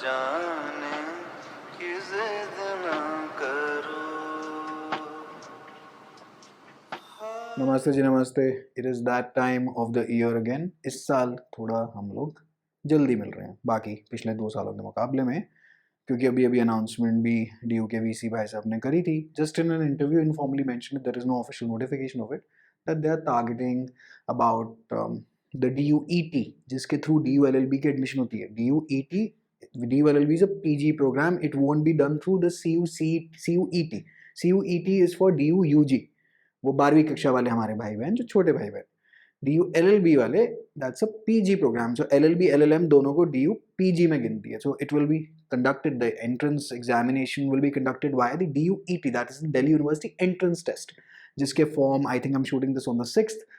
जाने कि जिद ना करो। नमस्ते जी नमस्ते। It is that time of the year again. इस साल थोड़ा हम लोग जल्दी मिल रहे हैं बाकी पिछले 2 सालों के मुकाबले में, क्योंकि अभी अभी अनाउंसमेंट भी डीयू के वीसी भाई साहब ने करी थी। Just in an interview informally mentioned, there is no official notification of it, that they are targeting about the DUET, जिसके थ्रू डीयू एलएलबी की एडमिशन होती है। DUET, DU LLB is a PG programme, it won't be done through the CUET. CUET is for DU UG, वो 12वीं कक्षा वाले हमारे भाई बहन, जो छोटे भाई बहन। डीयू एलएलबी वाले, that's a PG programme. So LLB LLM दोनों को डीयू पीजी में गिनती है। So it will be conducted, the entrance examination will be conducted via the DUET, that is Delhi University Entrance Test, जिसके form I think I am shooting this on the 6th।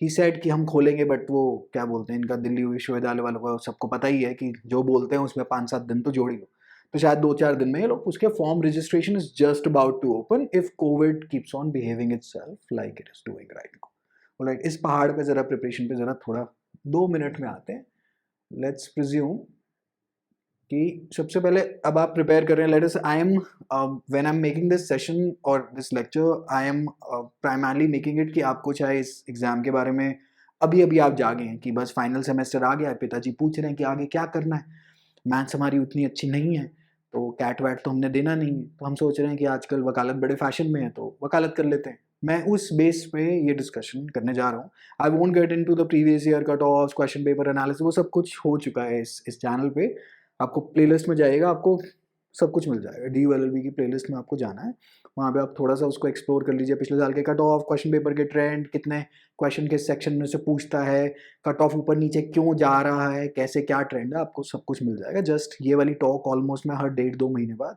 He said कि हम खोलेंगे, but वो क्या बोलते हैं, इनका दिल्ली विश्वविद्यालय वालों को सबको पता ही है कि जो बोलते हैं उसमें 5-7 दिन तो जोड़ ही लो। तो शायद 2-4 दिन में ये लोग उसके form registration is just about to open if Covid keeps on behaving itself like it is doing right now. Right, इस पहाड़ पे जरा प्रिपरेशन पे जरा थोड़ा 2 मिनट में आते हैं। लेट्स प्रिज्यूम कि सबसे पहले अब आप प्रिपेयर कर रहे हैं। Let us, I am when I am making this session और this lecture, I am primarily making it कि आपको चाहे इस एग्जाम के बारे में अभी अभी आप जागे हैं कि बस फाइनल सेमेस्टर आ गया, पिताजी पूछ रहे हैं कि आगे क्या करना है। मैथ्स हमारी उतनी अच्छी नहीं है, तो कैट वैट तो हमने देना नहीं है, तो हम सोच रहे हैं कि आजकल वकालत बड़े फैशन में है तो वकालत कर लेते हैं। मैं उस बेस पे ये डिस्कशन करने जा रहा हूँ। I won't get into the previous year cut off, question paper analysis, वो सब कुछ हो चुका है इस चैनल पे। आपको प्लेलिस्ट में जाइएगा, आपको सब कुछ मिल जाएगा। डी एल एल बी की प्लेलिस्ट में आपको जाना है, वहाँ पे आप थोड़ा सा उसको एक्सप्लोर कर लीजिए। पिछले साल के कट ऑफ, क्वेश्चन पेपर के ट्रेंड, कितने क्वेश्चन किस सेक्शन में से पूछता है, कट ऑफ ऊपर नीचे क्यों जा रहा है, कैसे क्या ट्रेंड है, आपको सब कुछ मिल जाएगा। जस्ट ये वाली टॉक ऑलमोस्ट मैं हर 1.5-2 महीने बाद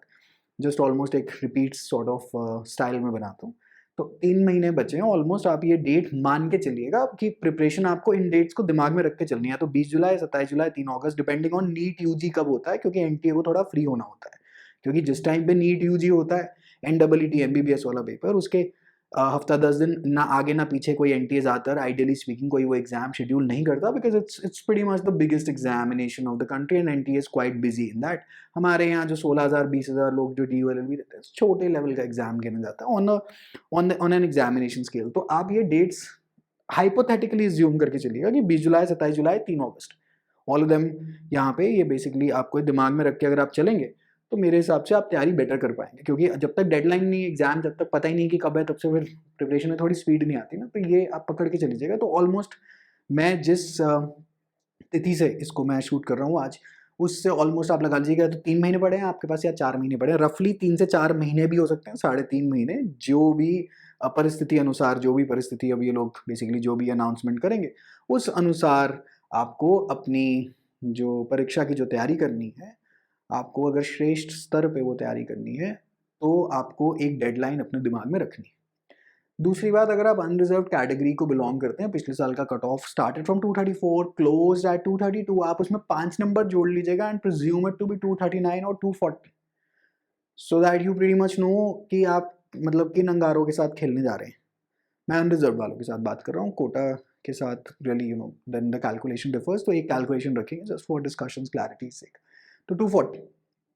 जस्ट ऑलमोस्ट एक रिपीट सॉर्ट ऑफ स्टाइल में बनाता हूँ। तो 3 महीने बचे हैं ऑलमोस्ट। आप ये डेट मान के चलिएगा कि प्रिपरेशन आपको इन डेट्स को दिमाग में रख के चलनी है। तो 20 जुलाई, 27 जुलाई, 3 अगस्त, डिपेंडिंग ऑन नीट यूजी कब होता है, क्योंकि एनटीए को थोड़ा फ्री होना होता है। क्योंकि जिस टाइम पे नीट यूजी होता है, एनडब्ल्यूटी एमबीबीएस वाला पेपर, उसके हफ्ता 10 दिन ना आगे ना पीछे कोई एनटीए ज़्यादातर आइडियली स्पीकिंग कोई वो एग्जाम शेड्यूल नहीं करता, because it's pretty much the biggest examination of the country and NTA is quite busy in that. हमारे यहाँ जो 16,000 20,000 लोग जो डी एल भी देते हैं, छोटे लेवल का एग्जाम गिना जाता है ऑन एन एग्जामिनेशन स्केल। तो आप ये डेट्स हाइपोथेटिकली ज्यूम करके चलिएगा कि 20 जुलाई, 27 जुलाई, 3 अगस्त, ऑल ऑफ देम यहाँ पे। ये बेसिकली आपको दिमाग में रख के अगर आप चलेंगे तो मेरे हिसाब से आप तैयारी बेटर कर पाएंगे, क्योंकि जब तक डेडलाइन नहीं, एग्जाम जब तक पता ही नहीं कि कब है, तब से फिर प्रिपरेशन में थोड़ी स्पीड नहीं आती ना। तो ये आप पकड़ के चलीजिएगा। तो ऑलमोस्ट मैं जिस तिथि से इसको मैं शूट कर रहा हूँ आज, उससे ऑलमोस्ट आप लगा लीजिएगा तो 3 महीने पड़े हैं आपके पास या 4 महीने पड़े हैं, रफली 3 से 4 महीने भी हो सकते हैं, 3.5 महीने, जो भी परिस्थिति अनुसार, जो भी परिस्थिति अब ये लोग बेसिकली जो भी अनाउंसमेंट करेंगे उस अनुसार आपको अपनी जो परीक्षा की जो तैयारी करनी है, आपको अगर श्रेष्ठ स्तर पे वो तैयारी करनी है, तो आपको एक डेडलाइन अपने दिमाग में रखनी है। दूसरी बात, अगर आप अनरिजर्व कैटेगरी को बिलोंग करते हैं, पिछले साल का cut off started from 234, closed at 232, आप उसमें 5 नंबर जोड़ लीजिएगा and presume it to be 239 और 240, so that you pretty much know कि आप मतलब किन अंगारों के साथ खेलने जा रहे हैं। मैं अनरिजर्व वालों के साथ बात कर रहा हूँ, कोटा के साथ really then the calculation differs. तो एक कैलकुलेशन रखेंगे just for discussion clarity sake. तो 240,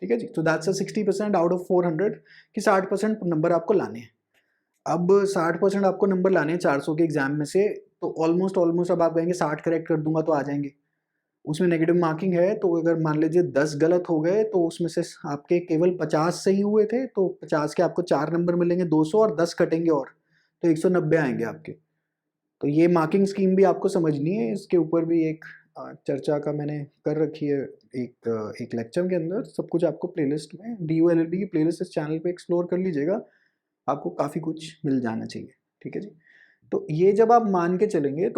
ठीक है जी। तो दैट्स अ 60% आउट ऑफ 400 कि 60% नंबर आपको लाने हैं। अब 60% आपको नंबर लाने हैं 400 के एग्जाम में से, तो ऑलमोस्ट अब आप कहेंगे 60 करेक्ट कर दूंगा तो आ जाएंगे। उसमें नेगेटिव मार्किंग है, तो अगर मान लीजिए 10 गलत हो गए तो उसमें से आपके केवल 50 सही हुए थे, तो 50 के आपको 4 नंबर मिलेंगे, 200, और 10 कटेंगे और तो 190 आएंगे आपके। तो ये मार्किंग स्कीम भी आपको समझनी है। इसके ऊपर भी एक चर्चा का मैंने कर रखी है एक लेक्चर के अंदर। सब कुछ आपको प्लेलिस्ट में, डीयू एलएलबी की प्लेलिस्ट इस चैनल पे एक्सप्लोर कर लीजिएगा, आपको काफ़ी कुछ मिल जाना चाहिए, ठीक है जी। तो ये जब आप मान के चलेंगे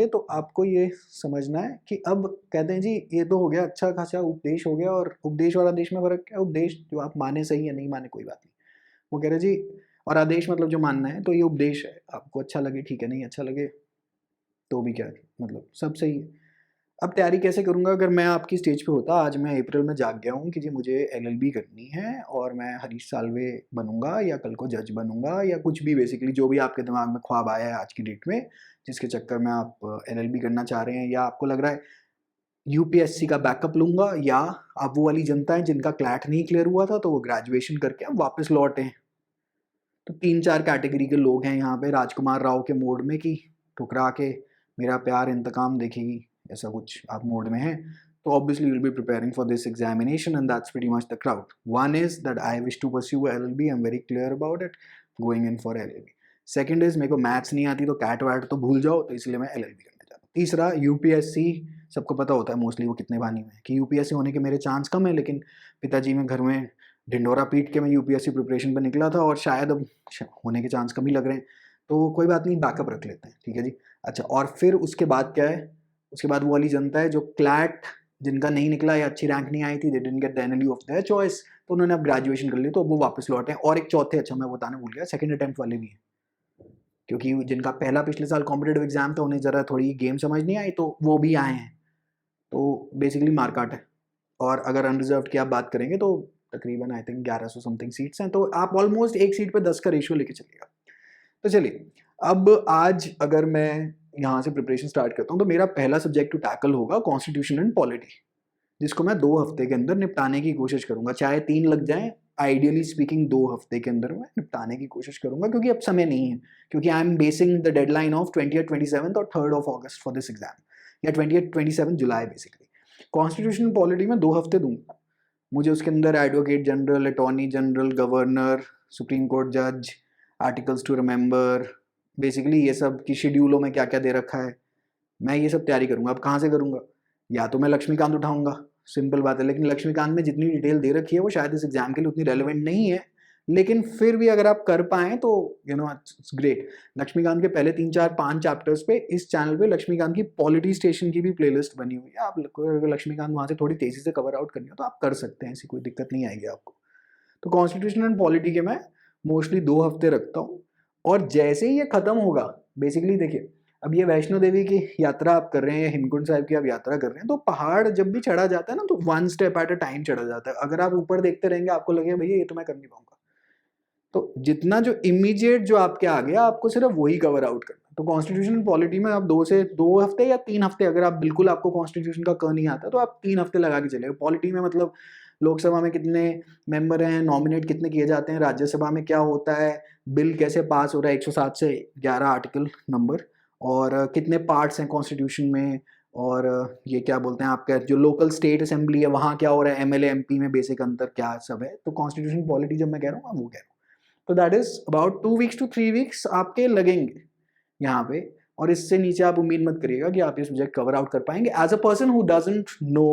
तो आपको ये समझना है कि अब कहते हैं जी ये तो हो गया अच्छा खासा उपदेश हो गया, और उपदेश और आदेश में फर्क क्या है? उपदेश जो आप माने सही या नहीं माने कोई बात नहीं, वो कह रहे जी, और आदेश मतलब जो मानना है। तो ये उपदेश है, आपको अच्छा लगे ठीक है, नहीं अच्छा लगे तो भी क्या है, मतलब सब सही है। अब तैयारी कैसे करूँगा? अगर मैं आपकी स्टेज पे होता, आज मैं अप्रैल में जाग गया हूँ कि जी मुझे एलएलबी करनी है और मैं हरीश साल्वे बनूंगा या कल को जज बनूंगा या कुछ भी, बेसिकली जो भी आपके दिमाग में ख्वाब आया है आज की डेट में, जिसके चक्कर में आप एलएलबी करना चाह रहे हैं, या आपको लग रहा है यूपीएससी का बैकअप लूंगा, या आप वो वाली जनता है जिनका क्लैट नहीं क्लियर हुआ था तो वो ग्रेजुएशन करके अब वापस लौटे हैं। तो 3-4 कैटेगरी के लोग हैं यहाँ पे राजकुमार राव के मोड में कि ठुकरा के मेरा प्यार इंतकाम देखेगी, ऐसा कुछ आप मोड में हैं। तो obviously you'll be preparing for this examination and that's pretty much the crowd. One is that I wish to pursue LLB, I'm very clear about it, going in for LLB. Second is मेरे को maths नहीं आती तो cat VAT तो भूल जाओ, तो इसलिए मैं LLB करने जाता हूँ। तीसरा यूपीएससी, सबको पता होता है मोस्टली वो कितने बानी में है कि यूपीएससी होने के मेरे चांस कम है, लेकिन पिताजी में घर में ढिंडोरा पीट के मैं यूपीएससी प्रिपरेशन पर निकला था और शायद अब होने के चांस कम ही लग रहे हैं, तो कोई बात नहीं, बैकअप रख लेते हैं, ठीक है जी। अच्छा, और फिर उसके बाद क्या है, उसके बाद वो वाली जनता है जो क्लैट जिनका नहीं निकला या अच्छी रैंक नहीं आई थी, they didn't get the NLU of their choice, तो उन्होंने अब ग्रेजुएशन कर ली, तो अब वो वापस लौटे हैं। और एक चौथे, अच्छा मैं बताने भूल गया, सेकंड अटेम्प्ट वाले भी हैं, क्योंकि जिनका पहला पिछले साल कॉम्पिटेटिव एग्जाम था उन्हें ज़रा थोड़ी गेम समझ नहीं आई, तो वो भी आए हैं। तो बेसिकली मार्काट है, और अगर अनरिजर्व की आप बात करेंगे तो तकरीबन आई थिंक 1100 समथिंग सीट्स हैं, तो आप ऑलमोस्ट एक सीट पे 10 का रेशियो लेके चलिएगा। तो चलिए, अब आज अगर मैं यहाँ से प्रिपरेशन स्टार्ट करता हूँ तो मेरा पहला सब्जेक्ट टू टैकल होगा कॉन्स्टिट्यूशन एंड पॉलिटी, जिसको मैं 2 हफ्ते के अंदर निपटाने की कोशिश करूंगा, चाहे 3 लग जाएं, आइडियली स्पीकिंग 2 हफ्ते के अंदर मैं निपटाने की कोशिश करूंगा, क्योंकि अब समय नहीं है, क्योंकि I am basin the deadline of 20th 27th और 3rd of August for this exam, या 20th 27 जुलाई बेसिकली। कॉन्स्टिट्यूशन पॉलिटी में 2 हफ्ते दूंगा, मुझे उसके अंदर advocate general, attorney general, governor, supreme court जज, आर्टिकल्स टू रिमेंबर, बेसिकली ये सब की शेड्यूलों में क्या क्या दे रखा है, मैं ये सब तैयारी करूंगा। अब कहाँ से करूंगा, या तो मैं लक्ष्मीकांत उठाऊंगा, सिंपल बात है, लेकिन लक्ष्मीकांत में जितनी डिटेल दे रखी है वो शायद इस एग्जाम के लिए उतनी रेलेवेंट नहीं है, लेकिन फिर भी अगर आप कर पाएँ तो you know it's great. Laxmikanth के पहले 3-4-5 चैप्टर्स पे इस चैनल पे लक्ष्मीकांत की पॉलिटी स्टेशन की भी प्लेलिस्ट बनी हुई है, आप अगर लक्ष्मीकांत वहाँ से थोड़ी तेजी से कवर आउट करनी हो तो आप कर सकते हैं, ऐसी कोई दिक्कत नहीं आएगी आपको। तो कॉन्स्टिट्यूशन एंड पॉलिटी के मैं मोस्टली 2 हफ्ते रखता हूँ, और जैसे ही ये खत्म होगा, बेसिकली देखिए, अब ये वैष्णो देवी की यात्रा आप कर रहे हैं या हेमकुंड साहिब की आप यात्रा कर रहे हैं, तो पहाड़ जब भी चढ़ा जाता है ना, तो 1 स्टेप एट अ टाइम चढ़ा जाता है। अगर आप ऊपर देखते रहेंगे आपको लगेगा भैया ये तो मैं कर नहीं पाऊंगा, तो जितना जो इमीडिएट जो आपके आ गया आपको सिर्फ वही कवर आउट करना। तो कॉन्स्टिट्यूशन पॉलिटी में आप 2 हफ्ते या 3 हफ्ते, अगर आप बिल्कुल आपको कॉन्स्टिट्यूशन का क नहीं आता तो आप 3 हफ्ते लगा के चलेगा। पॉलिटी में मतलब लोकसभा में कितने मेंबर हैं, नॉमिनेट कितने किए जाते हैं, राज्यसभा में क्या होता है, बिल कैसे पास हो रहा है, 107 से 11 आर्टिकल नंबर, और कितने पार्ट्स हैं कॉन्स्टिट्यूशन में, और ये क्या बोलते हैं आपका जो लोकल स्टेट असेंबली है वहाँ क्या हो रहा है, एमएलए एमपी में बेसिक अंतर क्या सब है। तो कॉन्स्टिट्यूशन पॉलिटी जब मैं कह रहा हूँ वो कह रहा हूँ, तो that is about 2 weeks to 3 weeks आपके लगेंगे यहाँ पे, और इससे नीचे आप उम्मीद मत करिएगा कि आप ये सब्जेक्ट कवर आउट कर पाएंगे as a person who doesn't know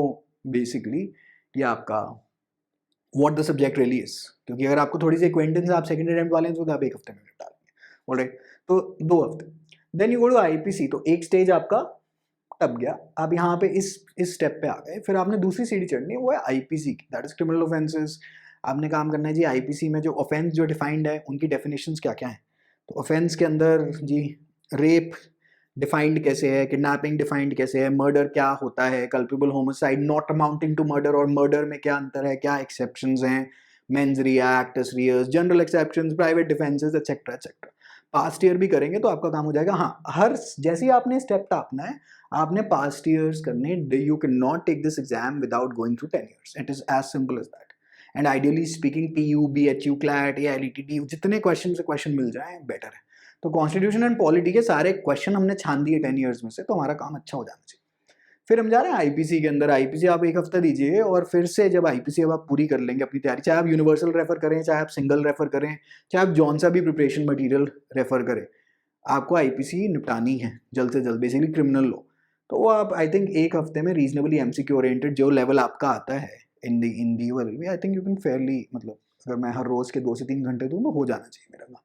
basically कि आपका what the subject really is, क्योंकि अगर आपको थोड़ी सी एक्वेंटेंस आप सेकंड अटेम्प्ट वाले हैं तो आप 1 हफ्ते में निपटा लेंगे, ऑलराइट। तो 2 हफ्ते, then you go to IPC, तो एक स्टेज आपका टप गया, आप यहाँ पे इस स्टेप पे आ गए, फिर आपने दूसरी सीढ़ी चढ़नी है, वो है आईपीसी की, दैट इज क्रिमिनल ऑफेंसेस। आपने काम करना है जी आईपीसी में जो ऑफेंस जो डिफाइंड है उनकी डेफिनेशंस क्या क्या हैं। तो ऑफेंस के अंदर जी रेप डिफाइंड कैसे है, किडनैपिंग डिफाइंड कैसे है, मर्डर क्या होता है, culpable homicide not amounting to murder और मर्डर में क्या अंतर है, क्या एक्सेप्शंस हैं, mens rea, actus reus, general exceptions, private defences etcetera etcetera. Past year भी करेंगे तो आपका काम हो जाएगा। हाँ, हर जैसे ही आपने स्टेप टापना है आपने पास्ट ईयर्स करने, you can not take this exam without going through 10 years, it is as simple as that. And ideally speaking PU BHU CLAT या LETT जितने क्वेश्चन से क्वेश्चन मिल जाए बेटर है। तो कॉन्स्टिट्यूशन एंड पॉलिटी के सारे क्वेश्चन हमने छान दिए 10 years में से, तो हमारा काम अच्छा हो जाना चाहिए। फिर हम जा रहे हैं आईपीसी के अंदर। आईपीसी आप 1 हफ्ता दीजिए, और फिर से जब आईपीसी अब आप पूरी कर लेंगे अपनी तैयारी, चाहे आप यूनिवर्सल रेफर करें, चाहे आप सिंगल रेफर करें, चाहे आप जौन सा भी प्रिपरेशन मटेरियल रेफर करें, आपको आईपीसी निपटानी है जल्द से जल्द, बेसिकली क्रिमिनल लॉ। तो वो आप आई थिंक 1 हफ्ते में रीजनेबली MCQ ओरिएंटेड जो लेवल आपका आता है इन दी वी, I think you can fairly, मतलब अगर मैं हर रोज के 2 से 3 घंटे दूँ तो हो जाना चाहिए मेरा काम।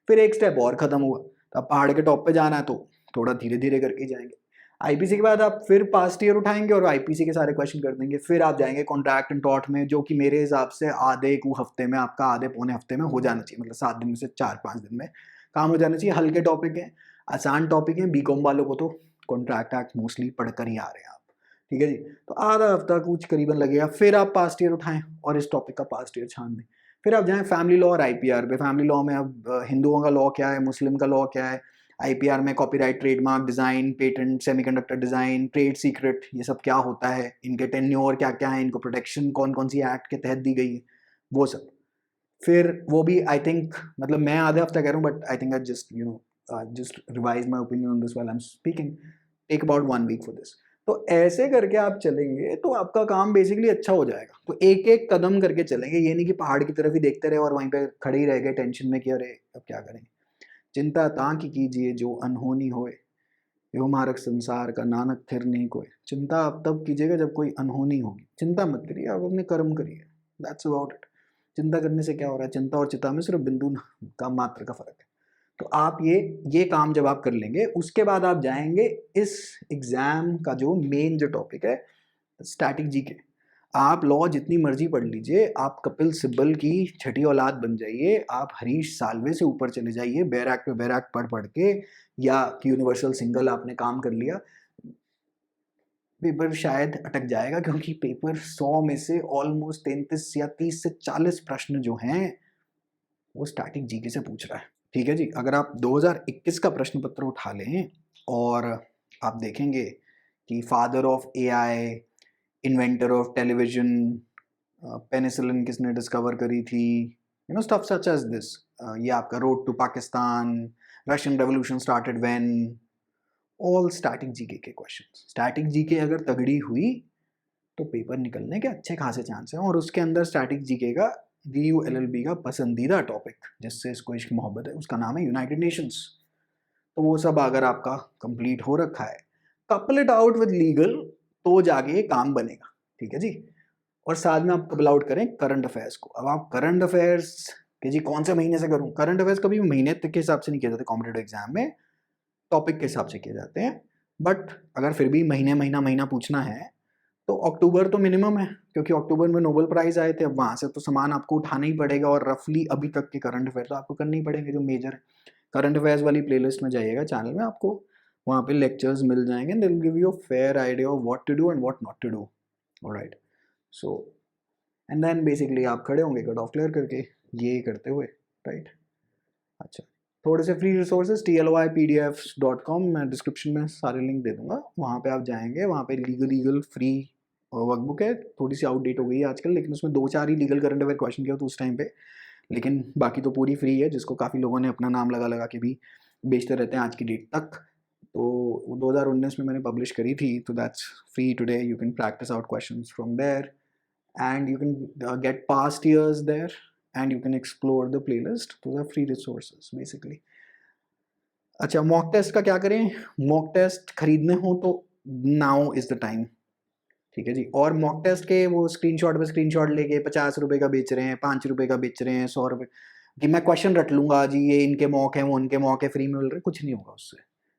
फिर एक स्टेप और खत्म हुआ, तो अब पहाड़ के टॉप पे जाना है तो थोड़ा धीरे धीरे करके जाएंगे। आईपीसी के बाद आप फिर पास्ट ईयर उठाएंगे और आईपीसी के सारे क्वेश्चन कर देंगे। फिर आप जाएंगे कॉन्ट्रैक्ट एंड टॉट में, जो कि मेरे हिसाब से आधे एक हफ्ते में आपका, आधे पौने हफ्ते में हो जाना चाहिए, मतलब 7 दिन में से 4-5 दिन में काम हो जाना चाहिए। हल्के टॉपिक हैं, आसान टॉपिक हैं, बीकॉम वालों को तो कॉन्ट्रैक्ट एक्ट मोस्टली पढ़कर ही आ रहे हैं आप, ठीक है जी। तो आधा हफ्ता कुछ करीबन लगेगा। फिर आप पास्ट ईयर उठाएं और इस टॉपिक का पास्ट ईयर छान दें। फिर आप जाएं फैमिली लॉ और IPR पे। फैमिली लॉ में अब हिंदुओं का लॉ क्या है, मुस्लिम का लॉ क्या है, आईपीआर में copyright, trademark, design, patent, semiconductor design, trade secret, ये सब क्या होता है, इनके टेन्योर क्या क्या है, इनको प्रोटेक्शन कौन कौन सी एक्ट के तहत दी गई है, वो सब। फिर वो भी आई थिंक, मतलब मैं आधे हफ्ता कह रहा हूँ, but I think I just revise my opinion on this while I am speaking, take about 1 week for this. तो ऐसे करके आप चलेंगे तो आपका काम बेसिकली अच्छा हो जाएगा। तो एक एक कदम करके चलेंगे, ये नहीं कि पहाड़ की तरफ ही देखते रहे और वहीं पे खड़े ही रह गए टेंशन में कि अरे अब क्या करेंगे। चिंता ताकि कीजिए जो अनहोनी होए, यो मारक संसार का नानक थिर नहीं कोई। चिंता आप तब कीजिएगा जब कोई अनहोनी होगी, चिंता मत करिए, आप अपने कर्म करिए, दैट्स अबाउट इट। चिंता करने से क्या हो रहा है, चिंता और चिंता में सिर्फ बिंदु का मात्र का फर्क है। तो आप ये काम जब आप कर लेंगे, उसके बाद आप जाएंगे इस एग्जाम का जो मेन जो टॉपिक है, स्टैटिक जीके। आप लॉ जितनी मर्जी पढ़ लीजिए, आप कपिल सिब्बल की छठी औलाद बन जाइए, आप हरीश साल्वे से ऊपर चले जाइए, बैराक पे बैराक पढ़ पढ़ के, या यूनिवर्सल सिंगल आपने काम कर लिया, पेपर शायद अटक जाएगा, क्योंकि पेपर 100 में से ऑलमोस्ट 33 या 30 से 40 प्रश्न जो हैं वो स्टैटिक जीके से पूछ रहा है। ठीक है जी। अगर आप 2021 का प्रश्न पत्र उठा लें और आप देखेंगे कि father of AI, inventor of television, penicillin किसने डिस्कवर करी थी, you know stuff such as this, ये आपका road to Pakistan, Russian revolution started when, all static GK के क्वेश्चंस। स्टैटिक जीके अगर तगड़ी हुई तो पेपर निकलने के अच्छे खासे चांस हैं। और उसके अंदर स्टैटिक जीके का DU LLB का पसंदीदा टॉपिक, जिससे इसको इश्क मोहब्बत है, उसका नाम है यूनाइटेड नेशंस। तो वो सब अगर आपका कंप्लीट हो रखा है, couple it out with legal, तो जाके ये काम बनेगा। ठीक है जी। और साथ में आप कपल आउट करें करंट अफेयर्स को। अब आप करंट अफेयर्स कि जी कौन से महीने से करूं, करंट अफेयर्स कभी महीने तक के हिसाब से नहीं किए जाते कॉम्पिटेटिव एग्जाम में, टॉपिक के हिसाब से किए जाते हैं। बट अगर फिर भी महीना पूछना है तो अक्टूबर तो मिनिमम है, क्योंकि अक्टूबर में नोबेल प्राइज आए थे। अब वहाँ से तो सामान आपको उठाना ही पड़ेगा, और रफली अभी तक के करंट अफेयर तो आपको करने ही पड़ेंगे जो मेजर है। करंट अफेयर्स वाली प्लेलिस्ट में जाइएगा चैनल में, आपको वहाँ पे लेक्चर्स मिल जाएंगे, they will give you a fair idea of what to do and what not to do. Alright, so and then basically आप खड़े होंगे कट ऑफ क्लियर करके, ये करते हुए। राइट, अच्छा, थोड़े से फ्री रिसोर्सेज tlypdfs.com, मैं डिस्क्रिप्शन में सारे लिंक दे दूंगा, वहाँ पे आप जाएंगे। वहाँ पे लीगल फ्री वर्कबुक है, थोड़ी सी आउटडेट हो गई है आजकल, लेकिन उसमें 2-4 ही लीगल करंट अफेयर क्वेश्चन किया तो उस टाइम पे, लेकिन बाकी तो पूरी फ्री है, जिसको काफ़ी लोगों ने अपना नाम लगा लगा के भी बेचते रहते हैं आज की डेट तक। तो 2019 में मैंने पब्लिश करी थी, तो that's free today, you can practise out questions from there and you can get past years there, and you can explore the playlist. Those are free resources basically. अच्छा, मॉक टेस्ट का क्या करें? Mock test खरीदने हो तो now is the time. ठीक है जी। और मॉक टेस्ट के वो स्क्रीनशॉट पे स्क्रीनशॉट लेके 50 रुपए का बेच रहे हैं, 5 रुपए का बेच रहे हैं, 100 रुपए कि मैं क्वेश्चन रट लूंगा जी, ये इनके मॉक है, वो उनके मॉक है, फ्री में मिल रहे, कुछ नहीं होगा उससे।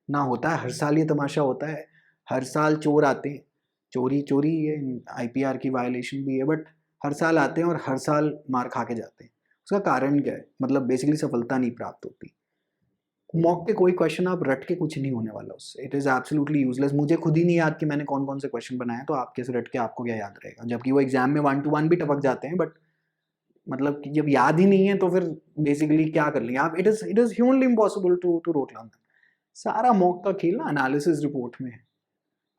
ना होता है, हर साल ये तमाशा होता है, हर साल चोर आते हैं, चोरी ये IPR की वायलेशन भी है, बट हर साल आते हैं और हर साल मार खा के जाते हैं। उसका कारण क्या है? मतलब बेसिकली सफलता नहीं प्राप्त होती। मॉक के कोई क्वेश्चन आप रट के कुछ नहीं होने वाला उससे, इट इज़ एब्सोल्युटली यूजलेस। मुझे खुद ही नहीं याद कि मैंने कौन कौन से क्वेश्चन बनाए, तो आप कैसे रट के आपको क्या याद रहेगा, जबकि वो एग्जाम में 1 to 1 भी टपक जाते हैं। बट मतलब कि जब याद ही नहीं है तो फिर बेसिकली क्या कर लेंगे आप? It is humanly impossible to rote learn. सारा मॉक का खेल ना एनालिसिस रिपोर्ट में है।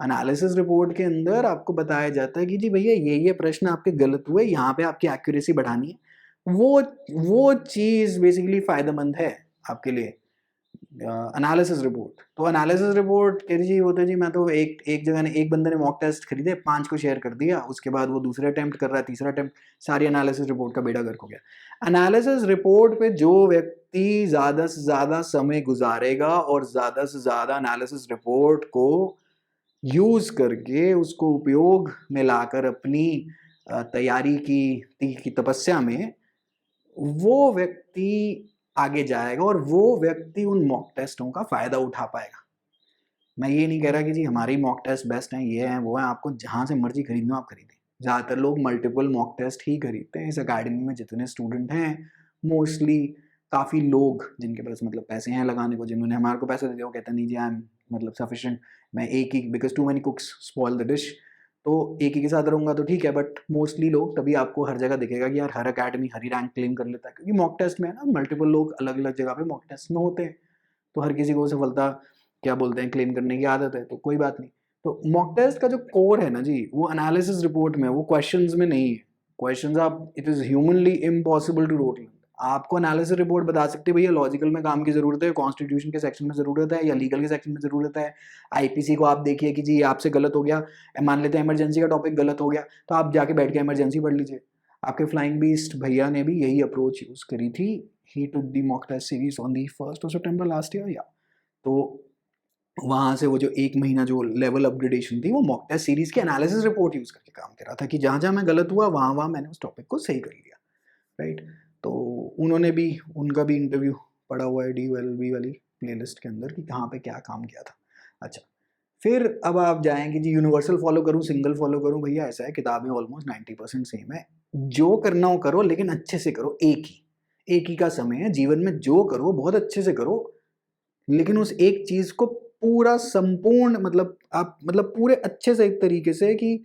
एनालिसिस रिपोर्ट के अंदर आपको बताया जाता है कि जी भैया ये प्रश्न आपके गलत हुए, यहाँ पे आपकी एक्यूरेसी बढ़ानी है। वो चीज़ बेसिकली फायदेमंद है आपके लिए, एनालिसिस रिपोर्ट। तो एनालिसिस रिपोर्ट कह जी होता है जी, मैं तो एक जगह ने, एक बंदे ने मॉक टेस्ट खरीदे, 5 को शेयर कर दिया, उसके बाद वो दूसरे अटेम्प्ट कर रहा है, तीसरा अटेम्प्ट, सारी एनालिसिस रिपोर्ट का बेड़ा गर्क हो गया। एनालिसिस रिपोर्ट पे जो व्यक्ति ज़्यादा से ज़्यादा समय गुजारेगा और ज़्यादा से ज़्यादा एनालिसिस रिपोर्ट को यूज़ करके उसको उपयोग में लाकर अपनी तैयारी की तपस्या में, वो व्यक्ति आगे जाएगा और वो व्यक्ति उन मॉक टेस्टों का फ़ायदा उठा पाएगा। मैं ये नहीं कह रहा कि जी हमारी मॉक टेस्ट बेस्ट हैं, ये हैं, वो हैं, आपको जहाँ से मर्जी खरीदना आप खरीदें। ज़्यादातर लोग मल्टीपल मॉक टेस्ट ही खरीदते हैं। इस अकेडमी में जितने स्टूडेंट हैं, मोस्टली काफ़ी लोग जिनके पास मतलब पैसे हैं लगाने को, जिन्होंने हमारे को पैसे दे दिया, वो कहते हैं नहीं जी आई एम मतलब सफिशिएंट, मैं एक ही, because too many cooks spoil the dish, तो एक ही के साथ रहूँगा तो ठीक है। बट मोस्टली लोग, तभी आपको हर जगह दिखेगा कि यार हर अकेडमी हर ही रैंक क्लेम कर लेता है, क्योंकि मॉक टेस्ट में है ना, मल्टीपल लोग अलग अलग जगह पे मॉक टेस्ट में होते हैं, तो हर किसी को सफलता क्या बोलते हैं क्लेम करने की आदत है, तो कोई बात नहीं। तो मॉक टेस्ट का जो कोर है ना जी, वो एनालिसिस रिपोर्ट में, वो क्वेश्चंस में नहीं है। क्वेश्चंस आप, it is humanly impossible to rote. आपको एनालिसिस रिपोर्ट बता सकते हैं भैया लॉजिकल में काम की जरूरत है, कॉन्स्टिट्यूशन के सेक्शन में जरूरत है, या लीगल के सेक्शन में जरूरत है। आईपीसी को आप देखिए कि जी आपसे गलत हो गया, मान लेते हैं इमरजेंसी का टॉपिक गलत हो गया, तो आप जाके बैठ के इमरजेंसी पढ़ लीजिए। आपके फ्लाइंग बीस्ट भैया ने भी यही अप्रोच यूज करी थी। He took the mock test series on the 1st of September last year, या तो वहां से वो जो 1 महीना जो लेवल अपग्रेडेशन थी, वो मॉक टेस्ट सीरीज की एनालिसिस रिपोर्ट यूज करके काम कर रहा था कि जहां जहां मैं गलत हुआ वहां वहां मैंने उस टॉपिक को सही कर लिया, राइट। तो उन्होंने भी, उनका भी इंटरव्यू पड़ा हुआ है DOLB वाली प्लेलिस्ट के अंदर कि कहाँ पे क्या काम किया था। अच्छा, फिर अब आप जाएंगे जी यूनिवर्सल फॉलो करूँ सिंगल फॉलो करूँ, भैया ऐसा है किताबें ऑलमोस्ट 90% सेम है। जो करना हो करो, लेकिन अच्छे से करो। एक ही का समय है जीवन में, जो करो बहुत अच्छे से करो, लेकिन उस एक चीज को पूरा संपूर्ण, मतलब आप, मतलब पूरे अच्छे से एक तरीके से कि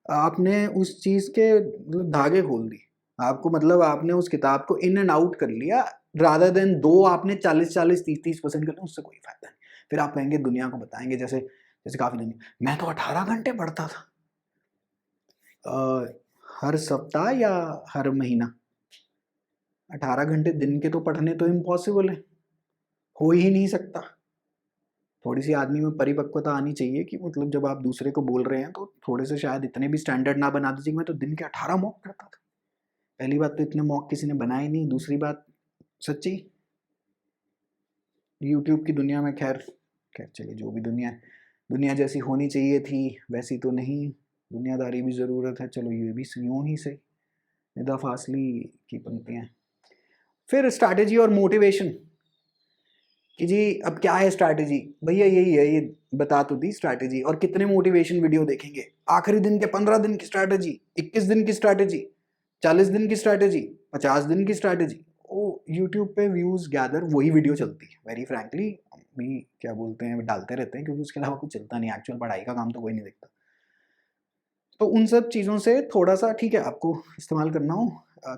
आपने उस चीज के मतलब धागे खोल दी। आपको मतलब आपने उस किताब को इन एंड आउट कर लिया, रादर देन दो आपने 40-40, 30-30% कर लिया, उससे कोई फायदा नहीं। फिर आप कहेंगे दुनिया को बताएंगे, जैसे जैसे काफी दिन मैं तो 18 घंटे पढ़ता था, हर सप्ताह या हर महीना। 18 घंटे दिन के तो पढ़ने तो इम्पॉसिबल है, हो ही नहीं सकता। थोड़ी सी आदमी में परिपक्वता आनी चाहिए कि मतलब जब आप दूसरे को बोल रहे हैं तो थोड़े से शायद इतने भी स्टैंडर्ड ना बना दीजिए। मैं तो दिन के 18 मॉक करता था। पहली बात तो इतने मॉक किसी ने बनाए नहीं, दूसरी बात सच्ची यूट्यूब की दुनिया में, खैर खैर चलिए, जो भी दुनिया जैसी होनी चाहिए थी वैसी तो नहीं, दुनियादारी भी ज़रूरत है, चलो ये भी यूँ ही सही। निदा फासली की पंक्तियाँ। फिर स्ट्रैटेजी और मोटिवेशन कि जी अब क्या है स्ट्रैटेजी, भैया यही है, ये बता तो दी स्ट्रैटेजी। और कितने मोटिवेशन वीडियो देखेंगे, आखिरी दिन के 15 दिन की स्ट्रैटेजी, 21 दिन की स्ट्रैटेजी, 40 दिन की स्ट्रैटेजी, 50 दिन की स्ट्रैटेजी। ओ यूट्यूब पे व्यूज गैदर वही वीडियो चलती है, वेरी फ्रैंकली भी क्या बोलते हैं डालते रहते हैं, क्योंकि उसके अलावा कुछ चलता नहीं, एक्चुअल पढ़ाई का काम तो कोई नहीं देखता। तो उन सब चीज़ों से थोड़ा सा ठीक है, आपको इस्तेमाल करना हो,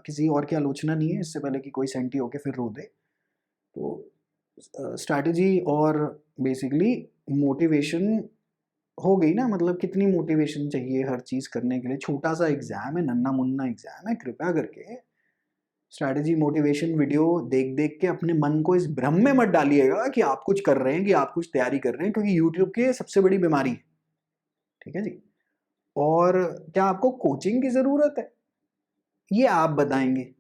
किसी और की आलोचना नहीं है, इससे पहले कि कोई सेंटी होके फिर रो दे। तो स्ट्रैटेजी और बेसिकली मोटिवेशन हो गई ना, मतलब कितनी मोटिवेशन चाहिए हर चीज़ करने के लिए। छोटा सा एग्जाम है, नन्ना मुन्ना एग्जाम है, कृपया करके स्ट्रैटेजी मोटिवेशन वीडियो देख देख के अपने मन को इस भ्रम में मत डालिएगा कि आप कुछ कर रहे हैं, कि आप कुछ तैयारी कर रहे हैं, क्योंकि यूट्यूब की सबसे बड़ी बीमारी है, ठीक है जी। और क्या आपको कोचिंग की ज़रूरत है, ये आप बताएंगे।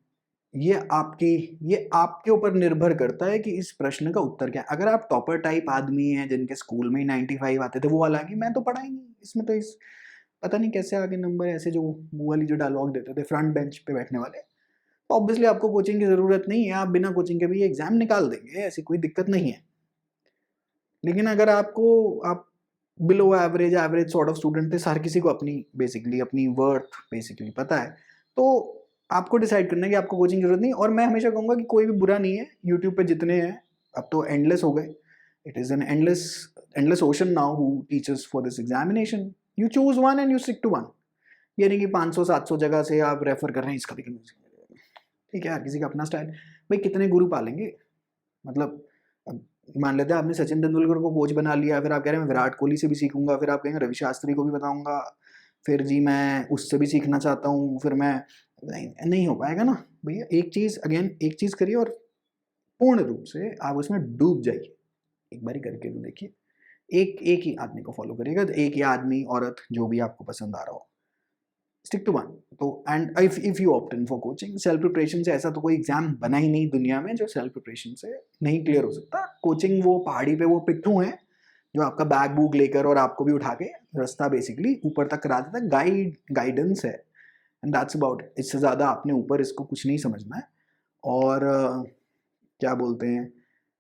ये आपके ऊपर निर्भर करता है कि इस प्रश्न का उत्तर क्या है। अगर आप टॉपर टाइप आदमी हैं जिनके स्कूल में ही 95 आते थे, वो अलग ही, मैं तो पढ़ा ही नहीं इसमें, तो इस पता नहीं कैसे आगे नंबर, ऐसे जो वो वाली जो डायलॉग देते थे फ्रंट बेंच पे बैठने वाले, तो ऑब्वियसली आपको कोचिंग की ज़रूरत नहीं है, आप बिना कोचिंग के भी ये एग्जाम निकाल देंगे, ऐसी कोई दिक्कत नहीं है। लेकिन अगर आप below average average sort of student थे, हर किसी को अपनी बेसिकली अपनी वर्थ बेसिकली पता है, तो आपको डिसाइड करना है कि आपको कोचिंग की जरूरत नहीं। और मैं हमेशा कहूँगा कि कोई भी बुरा नहीं है, यूट्यूब पे जितने हैं अब तो एंडलेस हो गए, it is an endless ocean now who teachers for this examination. You choose one and you stick to one. ये नहीं कि 500-700 जगह से आप रेफर कर रहे हैं इसका भी, ठीक है, हर किसी का अपना स्टाइल। भाई कितने गुरु पालेंगे, मतलब अब मान लेते हैं आपने सचिन तेंदुलकर को कोच बना लिया, फिर आप कह रहे हैं मैं विराट कोहली से भी सीखूंगा, फिर आप कहेंगे रवि शास्त्री को भी बताऊंगा, फिर जी मैं उससे भी सीखना चाहता हूँ, फिर मैं नहीं हो पाएगा ना भैया। एक चीज़ अगेन, एक चीज़ करिए और पूर्ण रूप से आप उसमें डूब जाइए, एक बारी करके तो देखिए। एक ही आदमी को फॉलो करिएगा, एक ही आदमी औरत जो भी आपको पसंद आ रहा हो, स्टिक टू वन। तो and if you opt in for coaching, self preparation से ऐसा तो कोई एग्जाम बना ही नहीं दुनिया में जो सेल्फ प्रिपरेशन से नहीं क्लियर हो सकता। कोचिंग वो पहाड़ी पे वो पिट्ठू हैं जो आपका बैग बुक लेकर और आपको भी उठा के रास्ता बेसिकली ऊपर तक करा देता है, गाइडेंस है, एंड दैट्स अबाउट इट। इससे ज़्यादा आपने ऊपर इसको कुछ नहीं समझना है। और क्या बोलते हैं,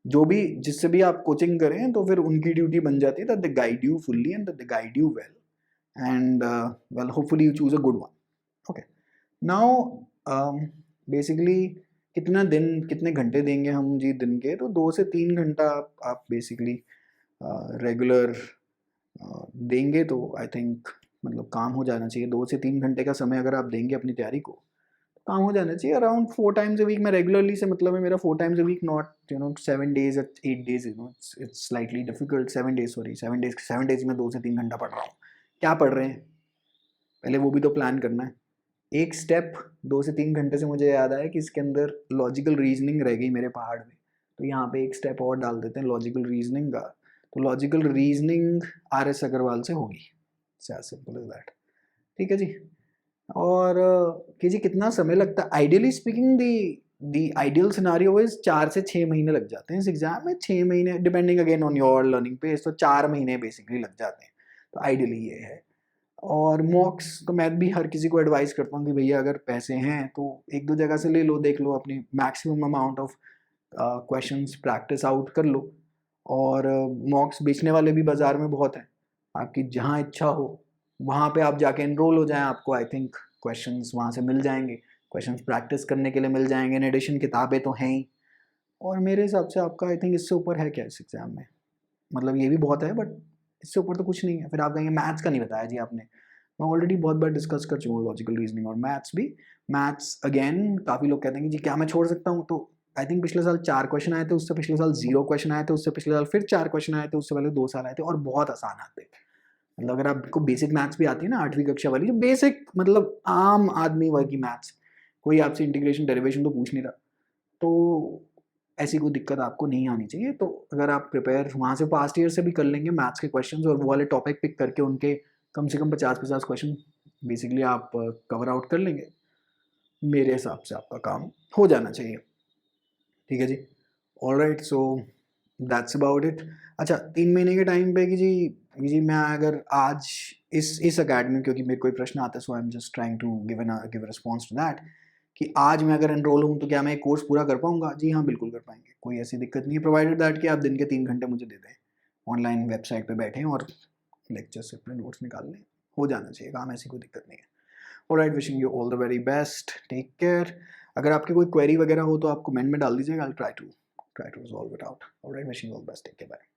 जो भी जिससे भी आप कोचिंग करें तो फिर उनकी ड्यूटी बन जाती है that they guide you fully and that they guide you well, and well hopefully you choose a good one. Okay, now basically कितने घंटे देंगे हम जी दिन के, तो 2 से 3 घंटा आप बेसिकली रेगुलर देंगे तो आई थिंक मतलब काम हो जाना चाहिए। 2 से 3 घंटे का समय अगर आप देंगे अपनी तैयारी को, काम हो जाना चाहिए अराउंड 4 टाइम्स अ वीक। मैं रेगुलरली से मतलब है मेरा 4 times a week, not 7 days 8 days, it's slightly difficult. 7 days, sorry 7 days में 2 से 3 घंटा पढ़ रहा हूँ। क्या पढ़ रहे हैं पहले वो भी तो प्लान करना है। एक स्टेप 2 से 3 घंटे से मुझे याद आया कि इसके अंदर लॉजिकल रीजनिंग रह गई मेरे पहाड़ में, तो यहाँ पे एक स्टेप और डाल देते हैं लॉजिकल रीजनिंग का। तो लॉजिकल रीजनिंग RS अग्रवाल से होगी, एज सिंपल एज दैट। ठीक है जी। और कि जी कितना समय लगता है? Ideally speaking the ideal scenario is 4 से 6 महीने लग जाते हैं इस एग्जाम में। 6 महीने depending again on your learning pace, तो 4 महीने बेसिकली लग जाते हैं। तो आइडियली ये है। और मॉक्स तो मैं भी हर किसी को एडवाइस करता हूँ कि भैया अगर पैसे हैं तो 1-2 जगह से ले लो, देख लो, अपनी maximum amount of questions practice out कर लो। और मॉक्स बेचने वाले भी बाज़ार में बहुत हैं, आपकी जहाँ इच्छा हो वहाँ पे आप जाके एनरोल हो जाएं, आपको आई थिंक क्वेश्चंस वहाँ से मिल जाएंगे, क्वेश्चंस प्रैक्टिस करने के लिए मिल जाएंगे। इन एडिशन किताबें तो हैं ही, और मेरे हिसाब से आपका आई थिंक इससे ऊपर है क्या इस एग्ज़ाम में? मतलब ये भी बहुत है बट इससे ऊपर तो कुछ नहीं है। फिर आप कहेंगे मैथ्स का नहीं बताया जी आपने। मैं ऑलरेडी बहुत बार डिस्कस कर चुका हूँ लॉजिकल रीजनिंग और मैथ्स भी। मैथ्स अगेन काफ़ी लोग कहते हैं कि जी क्या मैं छोड़ सकता हूँ? तो आई थिंक पिछले साल 4 क्वेश्चन आए थे, उससे पिछले साल 0 क्वेश्चन आए थे, उससे पिछले साल फिर 4 क्वेश्चन आए थे, उससे पहले 2 साल आए थे, और बहुत आसान आते हैं। मतलब अगर आपको बेसिक मैथ्स भी आती है ना 8वीं कक्षा वाली, जो बेसिक मतलब आम आदमी वर्ग की मैथ्स, कोई आपसे इंटीग्रेशन डेरिवेशन तो पूछ नहीं रहा, तो ऐसी कोई दिक्कत आपको नहीं आनी चाहिए। तो अगर आप प्रिपेयर वहाँ से पास्ट ईयर से भी कर लेंगे मैथ्स के क्वेश्चंस, और वो वाले टॉपिक पिक करके उनके कम से कम 50-50 क्वेश्चन बेसिकली आप कवर आउट कर लेंगे, मेरे हिसाब से आपका काम हो जाना चाहिए। ठीक है जी। Alright, so that's about it. अच्छा, 3 महीने के टाइम पे कि जी मैं अगर आज इस अकेडमी, क्योंकि मेरे कोई प्रश्न आता है, so I am just trying to give response to that, कि आज मैं अगर एनरोल हूँ तो क्या मैं एक कोर्स पूरा कर पाऊंगा? जी हाँ, बिल्कुल कर पाएंगे, कोई ऐसी दिक्कत नहीं है, प्रोवाइडेड दैट कि आप दिन के 3 घंटे मुझे दे दें, ऑनलाइन वेबसाइट पे बैठें और लेक्चर से अपने नोट्स निकाल लें, हो जाना चाहिए काम, ऐसी कोई दिक्कत नहीं है। Alright, wishing you all the very best, take care. अगर आपकी कोई क्वेरी वगैरह हो तो आप कमेंट में डाल दीजिएगा, I try to resolve it out. Alright, wishing you all the best, take care, bye.